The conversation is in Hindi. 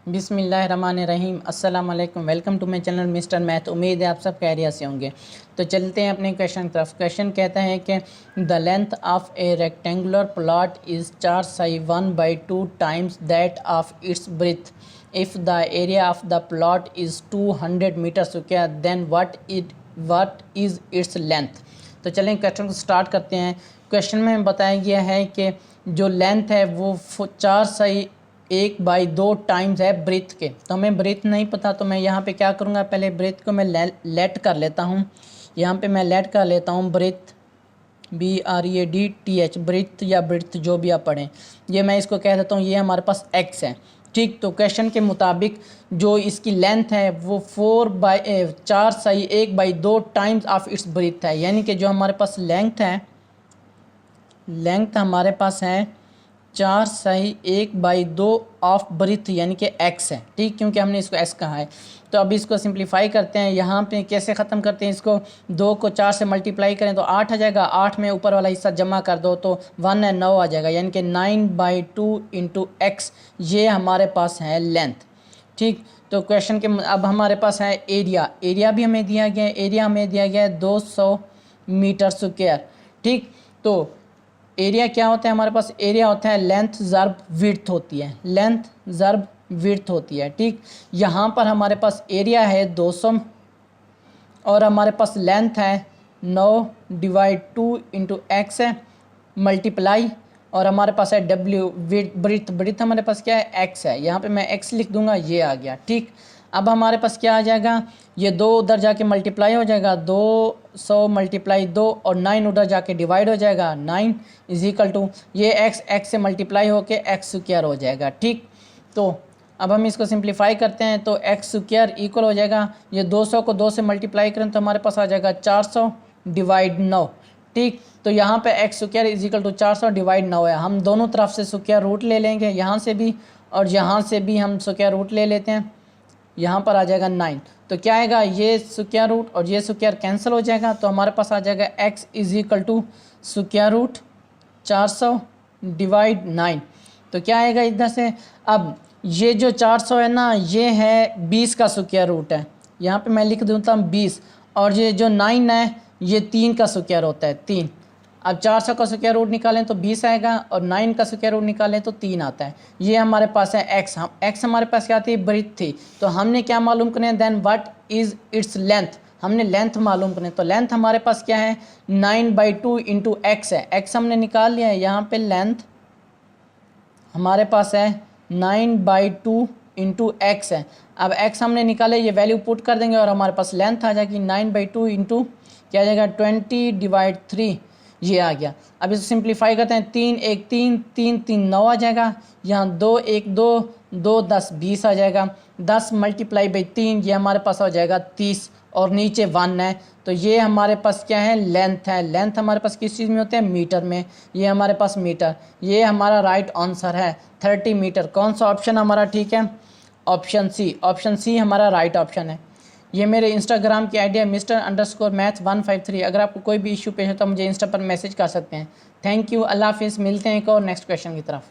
बिस्मिल्लाहिर्रहमानिर्रहीम। अस्सलाम वालेकुम। Welcome to my channel Mister Math. उम्मीद है आप सब खैरियत से होंगे। तो चलते हैं अपने क्वेश्चन की तरफ। क्वेश्चन कहता है कि the length of a rectangular plot is 4 साई 1/2 times that of its breadth. If the area of the plot is 200 metre square then what is its length. तो चलें क्वेश्चन को स्टार्ट करते हैं। क्वेश्चन में बताया गया है कि जो लेंथ है वो 4 साई 1/2 टाइम्स है ब्रेथ के। तो हमें ब्रेथ नहीं पता, तो मैं यहाँ पे क्या करूँगा, पहले ब्रेथ को मैं लेट कर लेता हूँ। यहाँ पे मैं लेट कर लेता हूँ ब्रेथ, BREADTH, ब्रेथ या ब्रेथ जो भी आप पढ़ें। ये मैं इसको कह देता हूँ, ये हमारे पास x है। ठीक, तो क्वेश्चन के मुताबिक जो इसकी लेंथ है वो 4 साई 1/2 टाइम्स ऑफ इट्स ब्रेथ है। यानी कि जो हमारे पास लेंथ हमारे पास है 4 साई 1/2 ऑफ ब्रेथ यानी कि x है। ठीक, क्योंकि हमने इसको s कहा है। तो अब इसको सिंप्लीफाई करते हैं। यहाँ पे कैसे ख़त्म करते हैं इसको, 2 को 4 से मल्टीप्लाई करें तो 8 आ जाएगा। 8 में ऊपर वाला हिस्सा जमा कर दो तो 1 है 9 आ जाएगा, यानी कि 9/2 इंटू x ये हमारे पास है लेंथ। ठीक, तो क्वेश्चन के अब हमारे पास है एरिया भी हमें दिया गया है। एरिया हमें दिया गया है 200 मीटर स्क्वायर। ठीक, तो एरिया क्या होता है हमारे पास, एरिया होता है लेंथ ज़र्ब विड्थ होती है, लेंथ ज़र्ब विड्थ होती है। ठीक, यहाँ पर हमारे पास एरिया है 200 और हमारे पास लेंथ है 9/2 इंटू x है मल्टीप्लाई, और हमारे पास है w ब्रेथ हमारे पास क्या है x है। यहाँ पे मैं x लिख दूंगा, ये आ गया। ठीक, अब हमारे पास क्या आ जाएगा, ये 2 उधर जाके मल्टीप्लाई हो जाएगा, 200 × 2 और 9 उधर जाके डिवाइड हो जाएगा। 9 = ये x से मल्टीप्लाई होके x² हो जाएगा। ठीक, तो अब हम इसको सिंप्लीफाई करते हैं तो x² इक्वल हो जाएगा, ये 200 को 2 से मल्टीप्लाई करें तो हमारे पास आ जाएगा 400/9। ठीक, तो यहाँ पे x² = 400/9 है। हम दोनों तरफ से स्क्वायर रूट ले लेंगे, यहाँ से भी और यहाँ से भी हम स्क्वायर रूट ले लेते हैं। यहाँ पर आ जाएगा 9, तो क्या आएगा, ये स्क्वायर रूट और ये स्क्वायर कैंसिल हो जाएगा, तो हमारे पास आ जाएगा x = √400/9। तो क्या आएगा इधर से, अब ये जो 400 है ना, ये है 20 का स्क्वायर रूट है। यहाँ पे मैं लिख देता हूँ 20, और ये जो 9 है ये 3 का स्क्वायर होता है, 3। अब 400 का स्क्वायर रूट निकालें तो 20 आएगा, और 9 का स्क्वायर रूट निकालें तो 3 आता है। ये हमारे पास है x। x हमारे पास क्या थी, ब्रेथ थी। तो हमने क्या मालूम करें, then what is its length, हमने लेंथ मालूम करें। तो लेंथ हमारे पास क्या है, 9/2 इंटू x है। x हमने निकाल लिया है, यहाँ पे लेंथ हमारे पास है 9/2 इंटू x है। अब x हमने निकाले, ये वैल्यू पुट कर देंगे और हमारे पास लेंथ आ जाएगी 9/2 इंटू क्या आ जाएगा 20/3, ये आ गया। अब इसको सिंप्लीफाई करते हैं, 3 1 3 3 3 9 आ जाएगा। यहाँ 2 1 2 2 10 20 आ जाएगा। 10 × 3 ये हमारे पास हो जाएगा 30, और नीचे 1 है। तो ये हमारे पास क्या है, लेंथ है। लेंथ हमारे पास किस चीज़ में होते हैं, मीटर में। ये हमारे पास मीटर, ये हमारा राइट आंसर है 30 मीटर। कौन सा ऑप्शन हमारा ठीक है, ऑप्शन सी हमारा राइट ऑप्शन है। ये मेरे इंस्टाग्राम की आईडी है Mr_Math153। अगर आपको कोई भी इशू पेश है तो मुझे इंस्टा पर मैसेज कर सकते हैं। थैंक यू, अल्लाह हाफिज़। मिलते हैं एक और नेक्स्ट क्वेश्चन की तरफ।